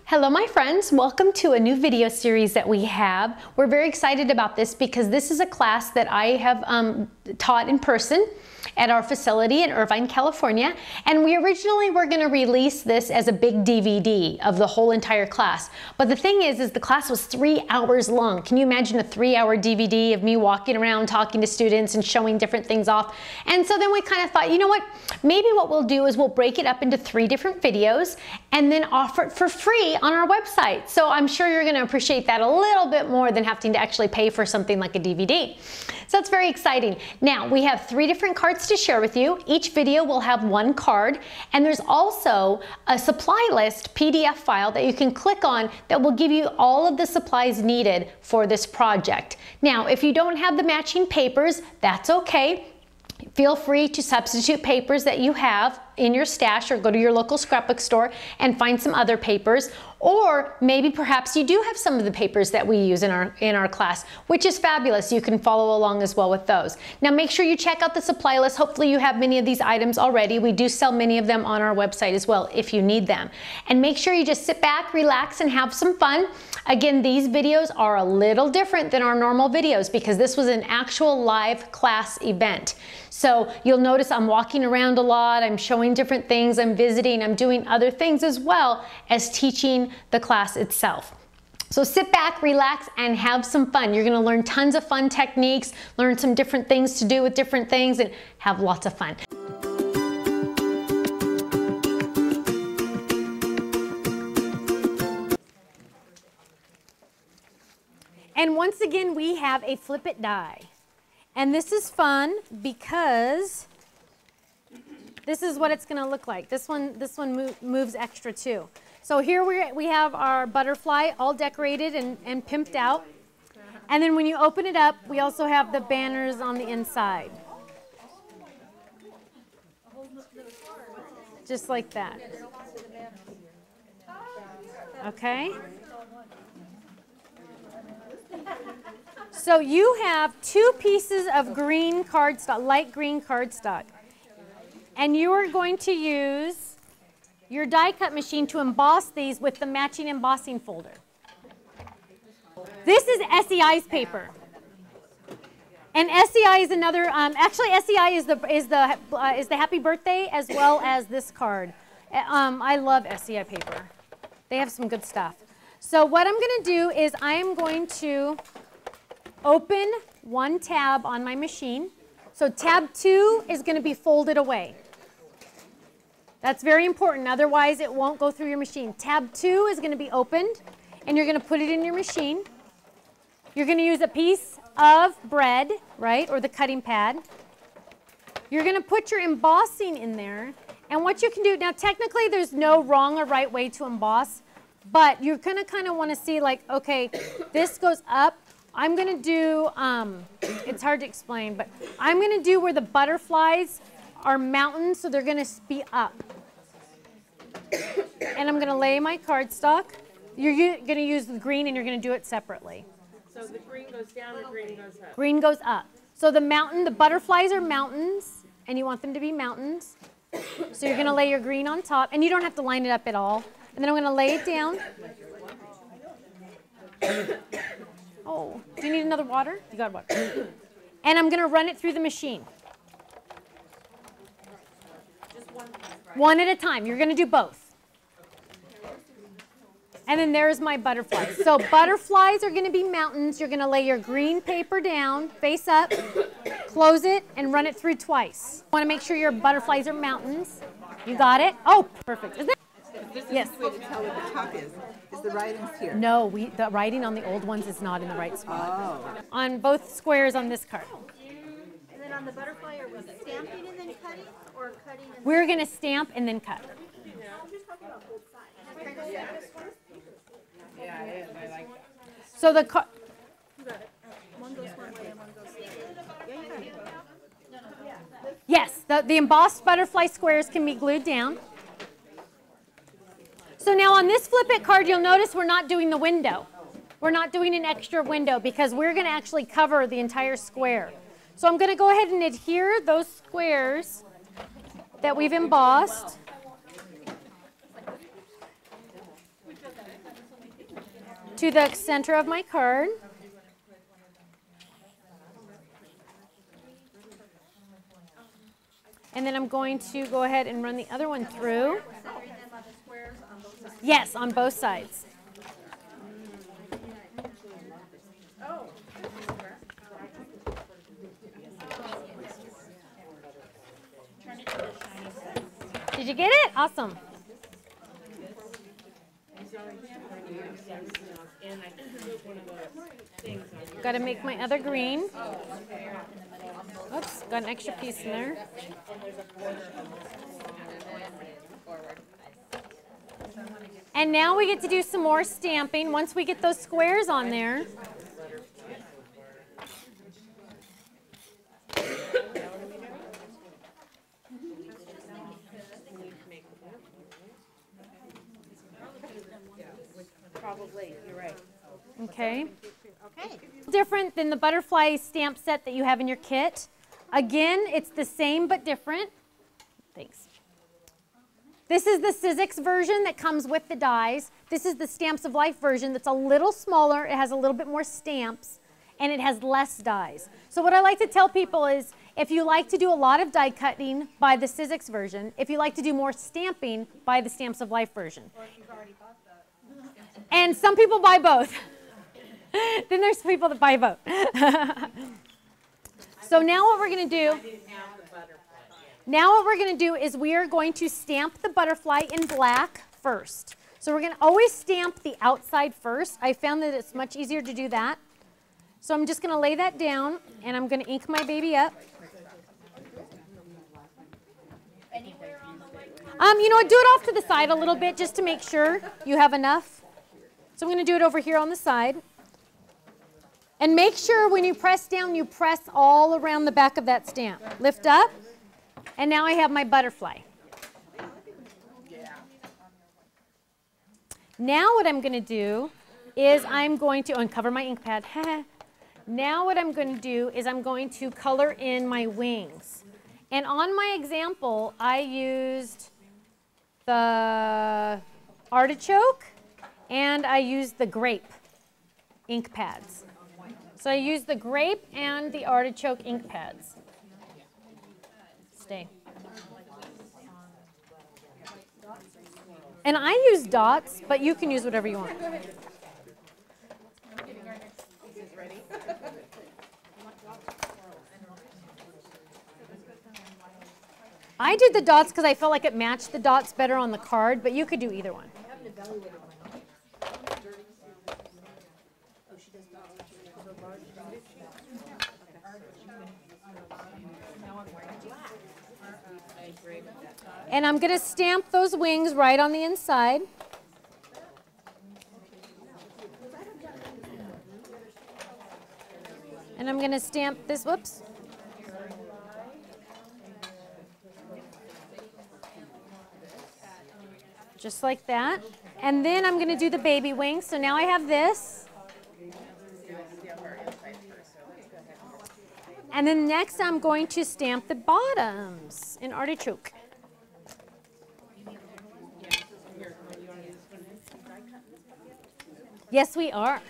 Hello my friends, welcome to a new video series that we have. We're very excited about this because this is a class that I have taught in person at our facility in Irvine, California, and we originally were going to release this as a big DVD of the whole entire class. But the thing is the class was 3 hours long. Can you imagine a 3-hour DVD of me walking around talking to students and showing different things off? And so then we kind of thought, you know what, maybe what we'll do is we'll break it up into 3 different videos and then offer it for free on our website. So I'm sure you're going to appreciate that a little bit more than having to actually pay for something like a DVD. So it's very exciting. Now we have 3 different cards to share with you. Each video will have 1 card, and there's also a supply list PDF file that you can click on that will give you all of the supplies needed for this project. Now if you don't have the matching papers, that's okay. Feel free to substitute papers that you have in your stash, or go to your local scrapbook store and find some other papers. Or maybe perhaps you do have some of the papers that we use in our class, which is fabulous. You can follow along as well with those. Now make sure you check out the supply list. Hopefully you have many of these items already. We do sell many of them on our website as well if you need them. And make sure you just sit back, relax, and have some fun. Again, these videos are a little different than our normal videos because this was an actual live class event. So you'll notice I'm walking around a lot, I'm showing different things, I'm visiting, I'm doing other things as well as teaching the class itself. So sit back, relax, and have some fun. You're gonna learn tons of fun techniques, learn some different things to do with different things, and have lots of fun. And once again, we have a flip it die. And this is fun because this is what it's going to look like. This one moves extra too. So here we have our butterfly all decorated and pimped out. And then when you open it up, we also have the banners on the inside. Just like that. Okay? So you have 2 pieces of green cardstock, light green cardstock. And you are going to use your die cut machine to emboss these with the matching embossing folder. This is SEI's paper. And SEI is another, actually SEI is the happy birthday as well as this card. I love SEI paper. They have some good stuff. So what I'm going to do is I am going to open 1 tab on my machine. So tab 2 is going to be folded away. That's very important, otherwise it won't go through your machine. Tab 2 is going to be opened, and you're going to put it in your machine. You're going to use a piece of bread, right, or the cutting pad. You're going to put your embossing in there, and what you can do, now technically there's no wrong or right way to emboss, but you're going to kind of want to see like, okay, this goes up. I'm going to do, it's hard to explain, but I'm going to do where the butterflies are mountains, so they're going to be up. And I'm going to lay my cardstock. You're going to use the green, and you're going to do it separately. So the green goes down, the green goes up. Green goes up. So the butterflies are mountains, and you want them to be mountains. So you're going to lay your green on top, and you don't have to line it up at all. And then I'm going to lay it down. Oh, do you need another water? You got water. And I'm going to run it through the machine. Just one, right? One at a time. You're going to do both. And then there's my butterflies. So butterflies are going to be mountains. You're going to lay your green paper down, face up, close it, and run it through twice. You want to make sure your butterflies are mountains. You got it? Oh, perfect. Isn't it? This is yes. the way to tell what the top is. Is the writing's here? No, the writing on the old ones is not in the right spot. Oh. On both squares on this card. And then on the butterfly, are we stamping and then cutting, or cutting and We're going to stamp and then cut. I'm just talking about both sides. Yeah, it is. I like that. So the card. You got it. One goes one way and one goes the other. Yeah, you got it. Yes, the embossed butterfly squares can be glued down. So now on this flip it card, you'll notice we're not doing the window. We're not doing an extra window because we're going to actually cover the entire square. So I'm going to go ahead and adhere those squares that we've embossed. To the center of my card. And then I'm going to go ahead and run the other one through. Yes, on both sides. Did you get it? Awesome. Got to make my other green. Oops, got an extra piece in there. And now we get to do some more stamping once we get those squares on there. Probably, you're right. Okay. Different than the butterfly stamp set that you have in your kit. Again, it's the same but different. Thanks. This is the Sizzix version that comes with the dies. This is the Stamps of Life version that's a little smaller. It has a little bit more stamps, and it has less dies. So what I like to tell people is, if you like to do a lot of die cutting, buy the Sizzix version. If you like to do more stamping, buy the Stamps of Life version. And some people buy both. Then there's people that buy both. So now what we're going to do, is we are going to stamp the butterfly in black first. So we're going to always stamp the outside first. I found that it's much easier to do that. So I'm just going to lay that down, and I'm going to ink my baby up. You know what, do it off to the side a little bit just to make sure you have enough. So I'm going to do it over here on the side. And make sure when you press down, you press all around the back of that stamp. Lift up, and now I have my butterfly. Now what I'm going to do is I'm going to uncover my ink pad. Now what I'm going to do is I'm going to color in my wings. And on my example, I used the artichoke and I used the grape ink pads. So I used the grape and the artichoke ink pads. Stay. And I use dots, but you can use whatever you want. I did the dots because I felt like it matched the dots better on the card, but you could do either one. And I'm going to stamp those wings right on the inside. And I'm going to stamp this, whoops. Just like that. And then I'm going to do the baby wings. So now I have this. And then next I'm going to stamp the bottoms in artichoke. Yes, we are.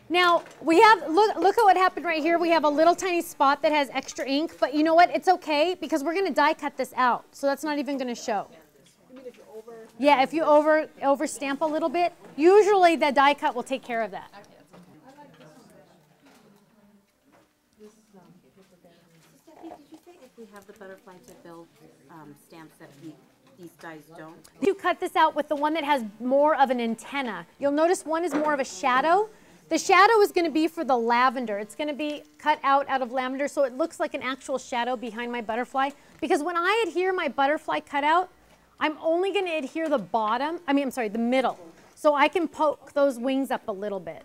Now, we have, look at what happened right here. We have a little tiny spot that has extra ink, but you know what? It's okay because we're going to die cut this out, so that's not even going to show. Yeah, if you over stamp a little bit, usually the die cut will take care of that. Did you say if we have the butterfly to build stamps that these dies don't? You cut this out with the one that has more of an antenna. You'll notice one is more of a shadow. The shadow is going to be for the lavender. It's going to be cut out of lavender so it looks like an actual shadow behind my butterfly. Because when I adhere my butterfly cutout, I'm only going to adhere the bottom, I'm sorry, the middle. So I can poke those wings up a little bit.